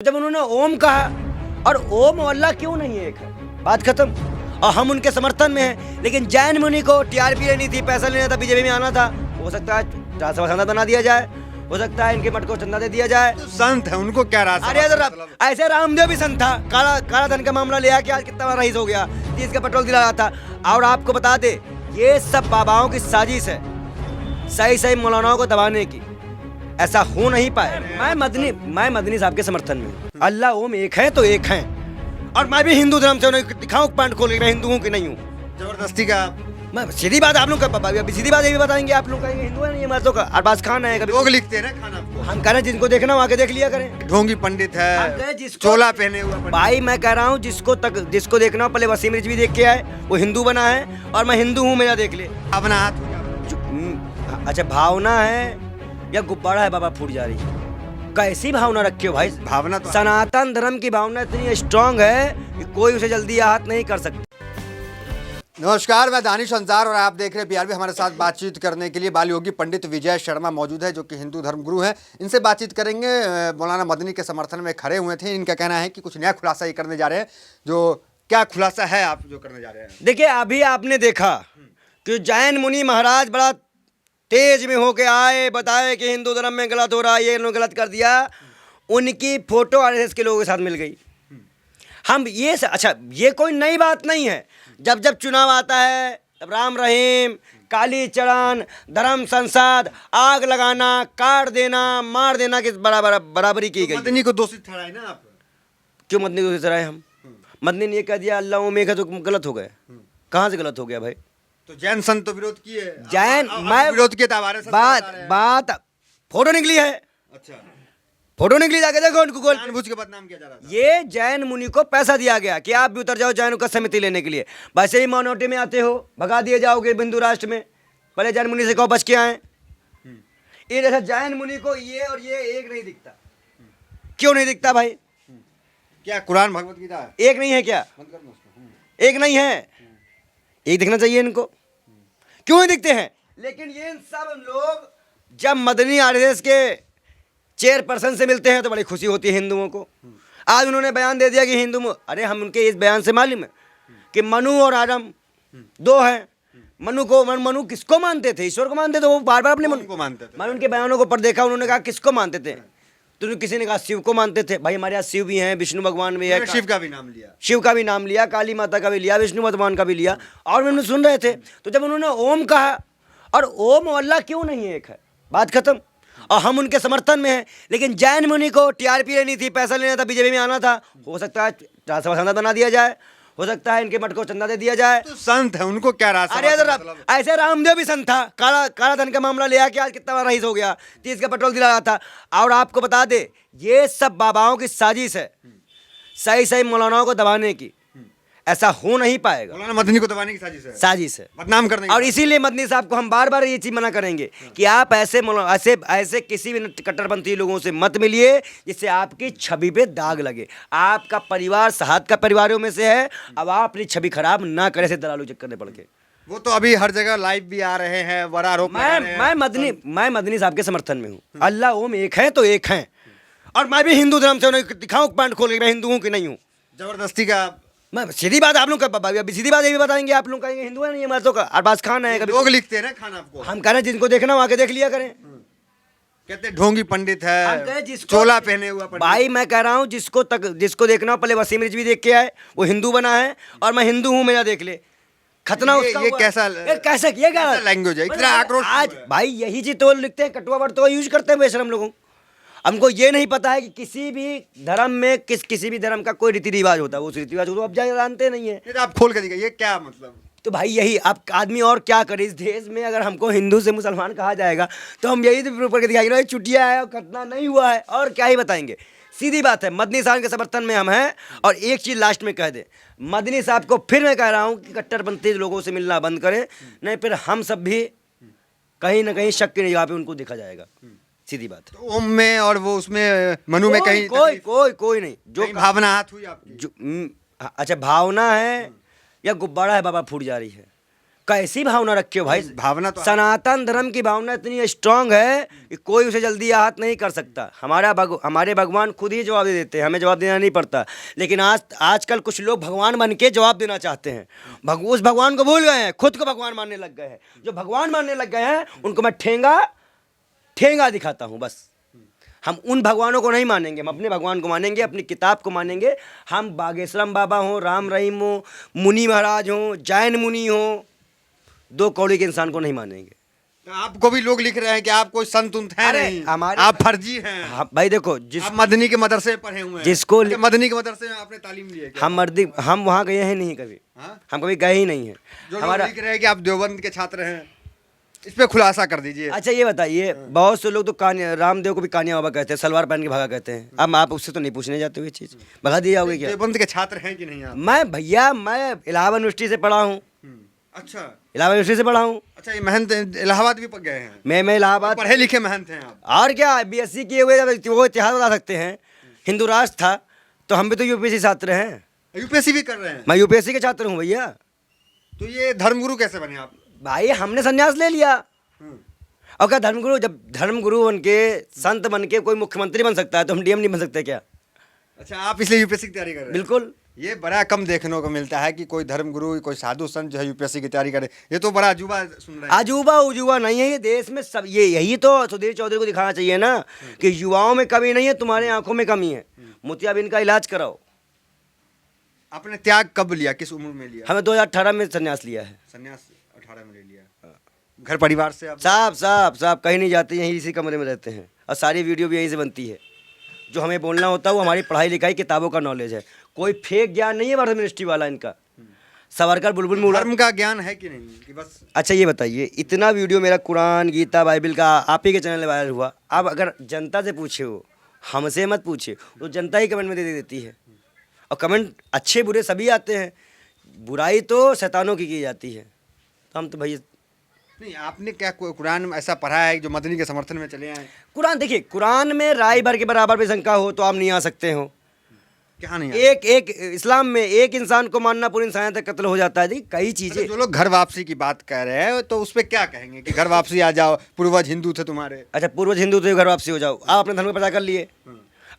जब उन्होंने ओम कहा, और ओम और अल्लाह क्यों नहीं एक है, बात खत्म। और हम उनके समर्थन में हैं। लेकिन जैन मुनि को टीआरपी लेनी थी, पैसा लेना था, बीजेपी में आना था, हो सकता है राज्यसभा सांसद बना दिया जाए, हो सकता है इनके मठ को चंदा दे दिया जाए। तो संत है, उनको क्या रास्ता? अरे ऐसे रामदेव भी संत था, काला धन का मामला ले आके आज कितना बड़ा रईस हो गया, 30 का पेट्रोल दिला रहा था। और आपको बता दे, ये सब बाबाओं की साजिश है, सही मौलानाओं को दबाने की। ऐसा हो नहीं पाए। मैं मदनी साहब के समर्थन में हूँ। अल्लाह ओम एक है तो एक है, और मैं भी हिंदू धर्म से उन्हें दिखाऊं पैंट खोल के मैं हिंदू हूँ कि नहीं हूँ। जबरदस्ती का मैं सीधी बात आप लोग अभी सीधी बात ये भी बताएंगे, आप लोग कहेंगे हिंदू है नहीं, मैं तो अरबाज खान है। कभी लोग लिखते हैं ना खाना आपको, हम कह रहे हैं जिनको देखना वहाँ के देख लिया करें। ढोंगी पंडित है, चोला पहने हुआ पंडित। भाई मैं कह रहा हूँ जिसको देखना हो, पहले वसीम रिजवी देख के आए, वो हिंदू बना है, और मैं हिंदू हूँ, मेरा देख ले। अपना हाथ अच्छा भावना है या गुब्बारा है बाबा फूट जा रही है, कैसी भावना रखे हो भाई? भावना तो सनातन धर्म की भावना इतनी स्ट्रांग है कि कोई उसे जल्दी आहत नहीं कर सकता। नमस्कार, मैं दानिश अंसार और आप देख रहे हैं बीआरबी। हमारे साथ बातचीत करने के लिए बाल योगी पंडित विजय शर्मा मौजूद है, जो कि हिंदू धर्म गुरु हैं। इनसे बातचीत करेंगे। मौलाना मदनी के समर्थन में खड़े हुए थे। इनका कहना है कि कुछ नया खुलासा ये करने जा रहे हैं। जो क्या खुलासा है आप जो करने जा रहे हैं? देखिए, अभी आपने देखा कि जैन मुनि महाराज बड़ा तेज में होके आए, बताए कि हिंदू धर्म में गलत हो रहा है, ये इन्होंने गलत कर दिया। उनकी फोटो आरएसएस के लोगों के साथ मिल गई। हम ये अच्छा, ये कोई नई बात नहीं है। जब चुनाव आता है, तब राम रहीम, काली चरण, धर्म संसद, आग लगाना, काट देना, मार देना की बराबरी की गई। मदनी को दोषी ठहराए ना आप? क्यों मदनी को दोषी ठहराए हम? मदनी ने ये कह दिया अल्लाह ओम एक है, तो गलत हो गए। कहाँ से गलत हो गया भाई? तो जैन संत तो विरोध किए, जैन मैं विरोध किए, बात फोटो निकली है। अच्छा, फोटो निकली, जाके देखो उनको। जानबूझ के बदनाम किया जा रहा था। ये जैन मुनि को पैसा दिया गया कि आप भी उतर जाओ जैनों का समिति लेने के लिए। वैसे ही माइनॉरिटी में आते हो, भगा दिए जाओगे बिंदु राष्ट्र में। पहले जैन मुनि से कहो बच के आए। ये जैसा जैन मुनि को ये और ये एक नहीं दिखता। क्यों नहीं दिखता भाई? क्या कुरान भगवत गीता एक नहीं है क्या? एक नहीं है, एक दिखना चाहिए इनको। क्यों नहीं दिखते हैं? लेकिन ये सब लोग जब मदनी आरएसएस के चेयरपर्सन से मिलते हैं तो बड़ी खुशी होती है हिंदुओं को। आज उन्होंने बयान दे दिया कि हिंदू, अरे हम उनके इस बयान से मालूम है कि मनु और आदम दो हैं। मनु किसको मानते थे? ईश्वर को मानते थे। वो बार बार अपने मन को मानते थे। मैंने उनके बयानों को पढ़ देखा, उन्होंने कहा किसको मानते थे? तो किसी ने कहा शिव को मानते थे। भाई हमारे यहाँ शिव भी हैं, विष्णु भगवान भी है, शिव का भी नाम लिया, शिव का भी नाम लिया, काली माता का भी लिया, विष्णु भगवान का भी लिया, और उन्होंने सुन रहे थे। तो जब उन्होंने ओम कहा, और ओम और अल्लाह क्यों नहीं एक है, बात खत्म। और हम उनके समर्थन में हैं। लेकिन जैन मुनि को टीआरपी लेनी थी, पैसा लेना था, बीजेपी में आना था, हो सकता है राज्यसभा सांसद बना दिया जाए, हो सकता है इनके मठ को चंदा दे दिया जाए। तो संत है, उनको क्या रास्ता? अरे ऐसे रामदेव भी संत था, काला धन का मामला ले आके आज कितना बड़ा रईस हो गया, 30 का पेट्रोल दिला रहा था। और आपको बता दे, ये सब बाबाओं की साजिश है, सही मौलानाओं को दबाने की। ऐसा हो नहीं पाएगा। मौलाना मदनी को दबाने की साजिश है, बदनाम करने की। और इसीलिए मदनी साहब को हम बार बार ये चीज मना करेंगे कि आप ऐसे किसी भी कट्टरपंथी लोगों से मत मिलिए जिससे आपकी छवि पे दाग लगे। आपका परिवार सहाद का परिवारों में से है, अब आप अपनी छवि खराब ना करें से दलालू चक्कर पड़ के। वो तो अभी हर जगह लाइव भी आ रहे हैं, बड़ा आरोप लगा रहे हैं। मैं मदनी साहब के समर्थन में हूँ। अल्लाह ओम एक है तो एक है, और मैं भी हिंदू धर्म से उन्हें दिखाऊं पैंट खोल के मैं हिंदू हूँ कि नहीं हूँ। जबरदस्ती का मैं सीधी बात आप लोग अभी सीधी बात ये भी बताएंगे, आप लोग कहेंगे हिंदू है नहीं, मैं तो अरबाज खान है। कभी लोग लिखते हैं ना खाना आपको, हम कह रहे हैं जिनको देखना वहाँ के देख लिया करें। कहते हैं ढोंगी पंडित है, जिसको चोला पहने हुआ पंडित। भाई मैं कह रहा हूँ जिसको देखना हो, पहले वसीम रिजवी देख के आए, वो हिंदू बना है, और मैं हिंदू हूँ, मेरा देख ले। खतना उसका ये कैसा किया लैंग्वेज है, इतना आक्रोश आज भाई यही चीज तो लिखते हैं, कटुआ वर्ड तो यूज करते हैं बेशरम लोगों। हमको ये नहीं पता है कि किसी भी धर्म में किसी भी धर्म का कोई रीति रिवाज होता है, वो रीति रिवाज को तो आप जानते नहीं है। आप खोल कर दिखाइए, ये क्या मतलब? तो भाई यही आप आदमी और क्या करे इस देश में? अगर हमको हिंदू से मुसलमान कहा जाएगा तो हम यही तो प्रूव करके दिखाएंगे चुटिया है और खतना नहीं हुआ है, और क्या ही बताएंगे। सीधी बात है, मदनी साहब के समर्थन में हम हैं। और एक चीज़ लास्ट में कह दे, मदनी साहब को फिर मैं कह रहा हूँ कि कट्टरपंथी लोगों से मिलना बंद करें, नहीं फिर हम सब भी कहीं ना कहीं शक की निगाह पे उनको देखा जाएगा। सीधी बात है। तो ओम में और वो उसमें मनु में कहीं कोई नहीं, जो भावना हाथ हुई आपकी? अच्छा भावना है या गुब्बारा है बाबा फूट जा रही है, कैसी भावना रखे हो भाई? भावना तो सनातन धर्म की भावना इतनी स्ट्रांग है कि कोई उसे जल्दी आहत नहीं कर सकता। हमारे भगवान खुद ही जवाब दे देते हैं, हमें जवाब देना नहीं पड़ता। लेकिन आजकल कुछ लोग भगवान बन के जवाब देना चाहते हैं। उस भगवान को भूल गए हैं, खुद को भगवान मानने लग गए हैं। जो भगवान मानने लग गए हैं उनको मैं ठेंगा दिखाता हूँ बस। हम उन भगवानों को नहीं मानेंगे, हम अपने भगवान को मानेंगे, अपनी किताब को मानेंगे। हम बागेश्वरम बाबा हों, राम रहीम हो, मुनि महाराज हों, जैन मुनि हों, दो कौड़ी के इंसान को नहीं मानेंगे। तो आपको भी लोग लिख रहे हैं कि आप कोई संत उन्त हैं नहीं, आप फर्जी हैं। हाँ भाई देखो, आप मदनी के मदरसे में पढ़े हुए हैं। जिसको मदनी के मदरसे में आपने तालीम ली है क्या? हम वहाँ गए हैं नहीं कभी। हाँ? हम कभी गए ही नहीं हैं। जो लोग लिख रहे हैं कि आप देवबंद के छात्र हैं, इस पे खुलासा कर दीजिए। अच्छा ये बताइए, बहुत से लोग तो रामदेव को भी कानिया बाबा कहते हैं, सलवार पहन के भागा कहते हैं। अब आप उससे तो नहीं पूछने जाते हुए चीज़, भगा दिए जाओगे क्या? देवबंद के छात्र हैं कि नहीं आप? मैं इलाहाबाद यूनिवर्सिटी से पढ़ा हूँ। अच्छा, इलाहाबाद यूनिवर्सिटी से पढ़ा हूँ। अच्छा, ये महंत इलाहाबाद भी गए हैं? मैं इलाहाबाद पढ़े लिखे महंत हैं आप। और क्या, बीएससी किए हुए, वो इतिहास बता सकते हैं। हिंदू राष्ट्र था तो हम भी तो यूपीएससी छात्र हैं। यूपीएससी भी कर रहे हैं? मैं यूपीएससी के छात्र हूँ भैया। तो ये धर्मगुरु कैसे बने आप? भाई हमने संन्यास ले लिया। और क्या धर्मगुरु, जब धर्मगुरु बन के, संत बन के कोई मुख्यमंत्री बन सकता है तो हम डीएम नहीं बन सकते क्या? अच्छा, आप इसलिए यूपीएससी की तैयारी कर रहे हैं? बिल्कुल। ये बड़ा कम देखने को मिलता है कि कोई धर्मगुरु, कोई साधु संत जो है यूपीएससी की तैयारी करे। ये तो बड़ा अजूबा सुन रहे हैं। अजूबा उजूबा नहीं है ये देश में सब। यही तो सुधीर चौधरी को दिखाना चाहिए ना कि युवाओं में कमी नहीं है, तुम्हारे आंखों में कमी है। मोतियाबिंद का इलाज कराओ। आपने त्याग कब लिया, किस उम्र में लिया? हमें 2018 में संन्यास लिया है। संन्यास 18 में ले लिया। घर परिवार से आप? साहब कहीं नहीं जाते, यहीं इसी कमरे में रहते हैं और सारी वीडियो भी यहीं से बनती है। जो हमें बोलना होता है वो हमारी पढ़ाई लिखाई किताबों का नॉलेज है। कोई फेक ज्ञान नहीं है वर्धमान यूनिवर्सिटी वाला इनका। सावरकर बुलबुल में धर्म का ज्ञान है कि नहीं कि बस? अच्छा ये बताइए, इतना वीडियो मेरा कुरान, गीता, बाइबल का आप ही के चैनल में वायरल हुआ। अब अगर जनता से पूछे हो, हमसे मत पूछे, तो जनता ही कमेंट में दे देती है। और कमेंट अच्छे बुरे सभी आते हैं, बुराई तो शैतानों की जाती है। तो हम तो भैया नहीं, आपने क्या कुरान में ऐसा पढ़ा है जो मदनी के समर्थन में चले आए? कुरान देखिए, कुरान में राय भर के बराबर भी शंका हो तो आप नहीं आ सकते हो। क्या नहीं? एक इस्लाम में एक इंसान को मानना पूरी इंसानियत का कत्ल हो जाता है। कई चीजें। जो लोग घर वापसी की बात कर रहे हैं तो उस पर क्या कहेंगे कि घर वापसी आ जाओ, पूर्वज हिंदू थे तुम्हारे? अच्छा, पूर्वज हिंदू थे, घर वापसी हो जाओ, आप अपने धर्म में पता कर लिए।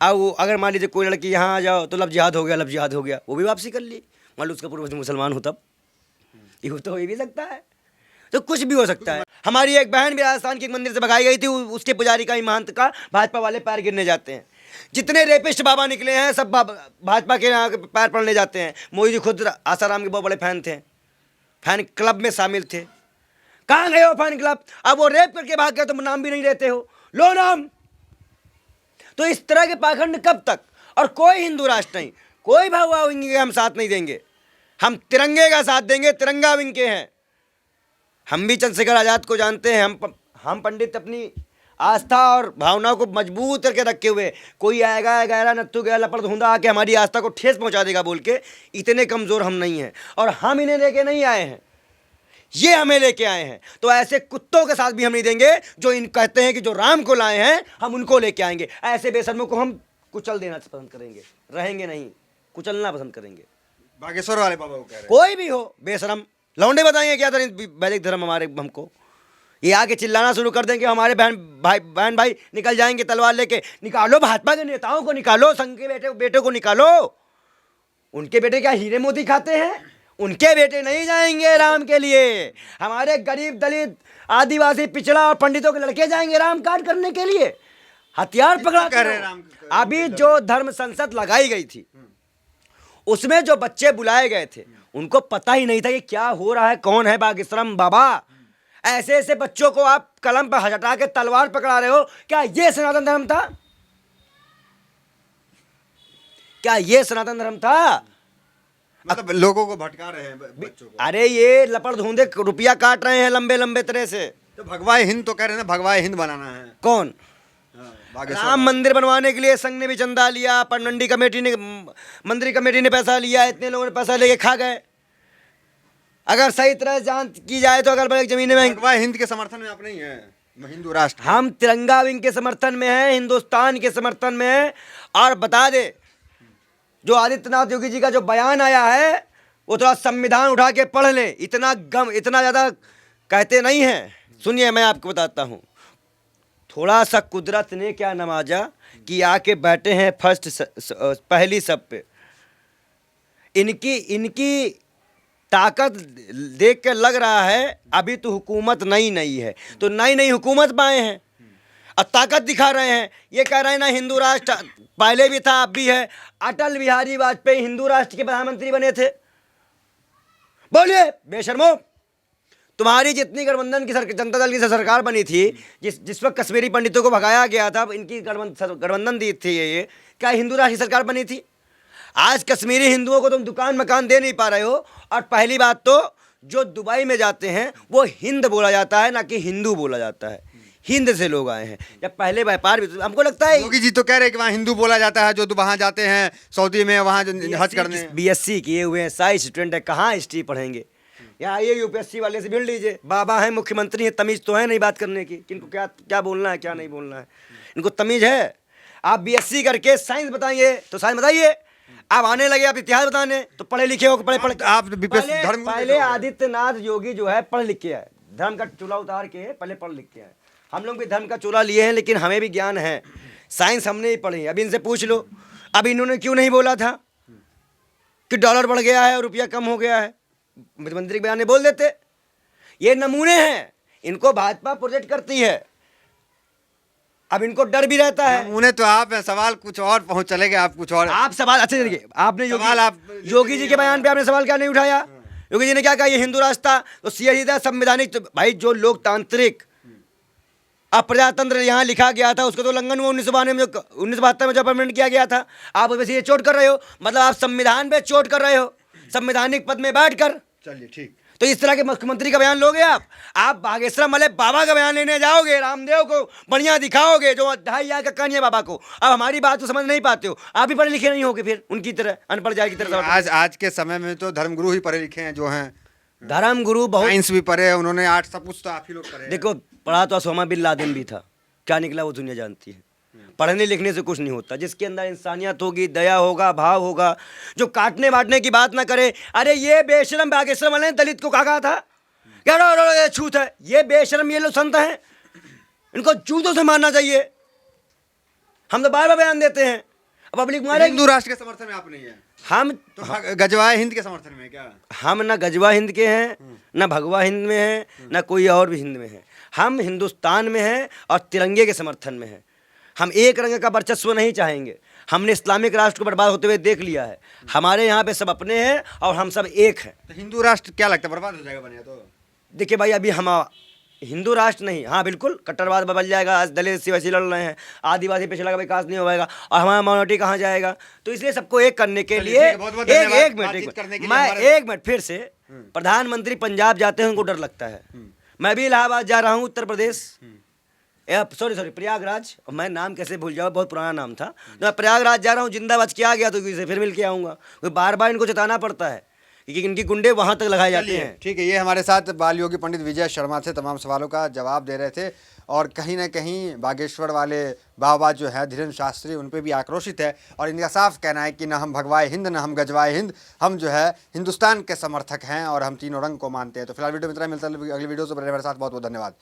अब अगर मान लीजिए कोई लड़की यहाँ आ जाओ तो लब जिहाद हो गया, वो भी वापसी कर ली। मान लो उसका पूर्वज मुसलमान हो तब, ये तो हो भी सकता है। तो कुछ भी हो सकता है। हमारी एक बहन भी राजस्थान के एक मंदिर से भगाई गई थी, उसके पुजारी का, महंत का भाजपा वाले पैर गिरने जाते हैं। जितने रेपिस्ट बाबा निकले हैं सब भाजपा के यहाँ पैर पड़ने जाते हैं। मोदी जी खुद आसाराम के बहुत बड़े फैन थे, फैन क्लब में शामिल थे। कहाँ गए हो फैन क्लब? अब वो रेप करके भाग गए तो नाम भी नहीं लेते हो, लो नाम। तो इस तरह के पाखंड कब तक? और कोई हिंदू राष्ट्र नहीं, कोई भगवा विंग के हम साथ नहीं देंगे, हम तिरंगे का साथ देंगे। तिरंगा विंग के हैं हम भी। चंद्रशेखर आज़ाद को जानते हैं हम पंडित अपनी आस्था और भावनाओं को मजबूत करके रखे हुए। कोई आएगा गहरा नत्थु गया लपड़ धुंधा आके हमारी आस्था को ठेस पहुंचा देगा बोल के, इतने कमज़ोर हम नहीं हैं। और हम इन्हें लेके नहीं आए हैं, ये हमें लेके आए हैं। तो ऐसे कुत्तों के साथ भी हम नहीं देंगे जो इन कहते हैं कि जो राम को लाए हैं हम उनको लेके आएंगे। ऐसे बेशर्मों को हम कुचल देना पसंद करेंगे, रहेंगे नहीं, कुचलना पसंद करेंगे। बागेश्वर वाले बाबा को कह रहे हैं? कोई भी हो बेशरम लौंडे बताएंगे क्या था वैदिक धर्म हमारे हमको। ये आके चिल्लाना शुरू कर देंगे, हमारे बहन भाई निकल जाएंगे तलवार लेके। निकालो भाजपा के नेताओं को, निकालो संघ के बेटे को निकालो। उनके बेटे क्या हीरे मोती खाते हैं? उनके बेटे नहीं जाएंगे राम के लिए। हमारे गरीब दलित आदिवासी पिछड़ा और पंडितों के लड़के जाएंगे राम काट करने के लिए, हथियार पकड़ा कर। अभी जो धर्म संसद लगाई गई थी उसमें जो बच्चे बुलाए गए थे उनको पता ही नहीं था कि क्या हो रहा है, कौन है बागेश्वरम बाबा। ऐसे ऐसे बच्चों को आप कलम पर हटा के तलवार पकड़ा रहे हो। क्या ये सनातन धर्म था? क्या ये सनातन धर्म था? मतलब लोगों को भटका रहे हैं बच्चों को। अरे ये लपड़ धुंधे रुपया काट रहे हैं लंबे लंबे तरह से। तो भगवाए हिंद तो कह रहे हैं ना, भगवाए हिंद बनाना है। कौन? राम मंदिर बनवाने के लिए संघ ने भी चंदा लिया, पनमंडी कमेटी ने, मंदिर कमेटी ने पैसा लिया, इतने लोगों ने पैसा लेके खा गए। अगर सही तरह जांच की जाए तो अगर जमीन में भगवाए हिंद के समर्थन में आप नहीं है, हिंदू राष्ट्र। हम तिरंगा विंग के समर्थन में हैं, हिंदुस्तान के समर्थन में हैं। और बता दे, जो आदित्यनाथ योगी जी का जो बयान आया है वो थोड़ा संविधान उठा के पढ़ लें। इतना ज़्यादा कहते नहीं हैं। सुनिए, मैं आपको बताता हूँ। थोड़ा सा कुदरत ने क्या नवाजा कि आके बैठे हैं पहली सब पे। इनकी ताकत देख के लग रहा है अभी तो हुकूमत नई है, तो नई हुकूमत में आए हैं और ताकत दिखा रहे हैं। ये कह रहे हैं ना हिंदू राष्ट्र पहले भी था, अब भी है। अटल बिहारी वाजपेयी हिंदू राष्ट्र के प्रधानमंत्री बने थे। बोलिए बेशर्मो, तुम्हारी जितनी गठबंधन की जनता दल की सरकार बनी थी, जिस वक्त कश्मीरी पंडितों को भगाया गया था, इनकी गठबंधन दी थी। ये क्या हिंदू राष्ट्र की सरकार बनी थी? आज कश्मीरी हिंदुओं को तुम दुकान मकान दे नहीं पा रहे हो। और पहली बात तो जो दुबई में जाते हैं वो हिंद बोला जाता है, ना कि हिंदू बोला जाता है। हिंद से लोग आए हैं। जब पहले व्यापार भी, हमको लगता है योगी जी तो कह रहे हैं कि वहाँ हिंदू बोला जाता है, जो वहाँ जाते हैं सऊदी में, वहाँ जो हज करने। BSc किए हुए हैं, साइंस स्टूडेंट है, कहाँ हिस्ट्री पढ़ेंगे? यहाँ आइए UPSC वाले से मिल लीजिए। बाबा है, मुख्यमंत्री है, तमीज़ तो है नहीं बात करने की। इनको क्या बोलना है, क्या नहीं बोलना है, इनको तमीज़ है? आप BSc करके साइंस बताइए तो साइंस बताइए। आप आने लगे आप इतिहास बताने, तो पढ़े लिखे हो, पढ़े आप पहले आदित्यनाथ योगी जो है पढ़ लिख के आए, धर्म का चूल्हा उतार के पहले पढ़ लिख के आए। हम लोग भी धर्म का चूल्हा लिए हैं, लेकिन हमें भी ज्ञान है। साइंस हमने ही पढ़ी। अब इनसे पूछ लो, अब इन्होंने क्यों नहीं बोला था कि डॉलर बढ़ गया है और रुपया कम हो गया है? मुख्यमंत्री के बयान में बोल देते। ये नमूने हैं, इनको भाजपा प्रोजेक्ट करती है। अब इनको डर भी रहता है। उन्हें तो आप सवाल कुछ और पहुंच चले गए, आप कुछ और। आप सवाल अच्छे देखिए, आपने योगी जी के बयान पे आपने सवाल क्या नहीं उठाया? योगी जी ने क्या कहा? ये हिंदू राष्ट्र था तो सीधा संवैधानिक। तो भाई जो लोकतांत्रिक अप्रजातंत्र यहाँ लिखा गया था उसको तो उल्लंघन हुआ 1992 में, 1972 में जो अमेंडमेंट किया गया था। आप उसमें से ये चोट कर रहे हो, मतलब आप संविधान पे चोट कर रहे हो, संवैधानिक पद में बैठकर। चलिए ठीक। तो इस तरह के मुख्यमंत्री का बयान लोगे आप बागेश्वर वाले बाबा का बयान लेने जाओगे, रामदेव को बढ़िया दिखाओगे जो 2.5 का कहानी है बाबा को। अब हमारी बात तो समझ नहीं पाते हो, आप भी पढ़े लिखे नहीं होगे, फिर उनकी तरह अनपढ़ जाए की तरह। आज के समय में तो धर्मगुरु ही पढ़े लिखे हैं, जो हैं धर्मगुरु बहुत। साइंस भी पढ़े उन्होंने, आर्ट्स सब कुछ तो आप ही लोग पढ़े। देखो, पढ़ा तो ओसामा बिन लादेन भी था, क्या निकला वो दुनिया जानती है। पढ़ने लिखने से कुछ नहीं होता। जिसके अंदर इंसानियत होगी, दया होगा, भाव होगा, जो काटने बांटने की बात ना करे। अरे ये बेशरम बागेश्वर वाले दलित को कहा था क्या छूत है? ये बेशरम ये लोग संत हैं, इनको जूतों से मारना चाहिए। हम तो बार बार बयान देते हैं, अब पब्लिक मारे। हिंदू राष्ट्र के समर्थन में आप नहीं है? हम तो गजवाए हिंद के समर्थन में क्या? हम ना गजवा हिंद के हैं, ना भगवा हिंद में हैं, ना कोई और भी हिंद में है। हम हिंदुस्तान में हैं और तिरंगे के समर्थन में हैं। हम एक रंग का वर्चस्व नहीं चाहेंगे। हमने इस्लामिक राष्ट्र को बर्बाद होते हुए देख लिया है। हमारे यहाँ पे सब अपने हैं और हम सब एक हैं। तो हिंदू राष्ट्र क्या लगता है बर्बाद हो जाएगा बने तो? देखिए भाई, अभी हम हिंदू राष्ट्र नहीं, हाँ बिल्कुल कट्टरवाद बदल जाएगा। आज दलित वैसे लड़ रहे हैं, आदिवासी पिछड़ा का विकास नहीं होगा और हमारा माइनॉरिटी कहाँ जाएगा? तो इसलिए सबको एक करने के लिए एक मिनट फिर से प्रधानमंत्री पंजाब जाते हैं, उनको डर लगता है। मैं भी इलाहाबाद जा रहा हूँ, उत्तर प्रदेश, सॉरी प्रयागराज, मैं नाम कैसे भूल जाऊँ, बहुत पुराना नाम था। तो मैं प्रयागराज जा रहा हूँ, जिंदाबाद किया गया तो इसे फिर मिल के आऊँगा। बार बार इनको जताना पड़ता है कि इनकी गुंडे वहाँ तक लगाए जाते हैं। ठीक है, ये हमारे साथ बाल योगी पंडित विजय शर्मा थे, तमाम सवालों का जवाब दे रहे थे। और कहीं ना कहीं बागेश्वर वाले बाबा जो है धीरेन्द्र शास्त्री, उन पे भी आक्रोशित है और इनका साफ कहना है कि न हम भगवाए हिंद, न हम गजवाए हिंद, हम जो है हिंदुस्तान के समर्थक हैं और हम तीनों रंग को मानते हैं। तो फिलहाल वीडियो में इतना, मिलता है अगली वीडियो से। मेरे साथ बहुत बहुत धन्यवाद।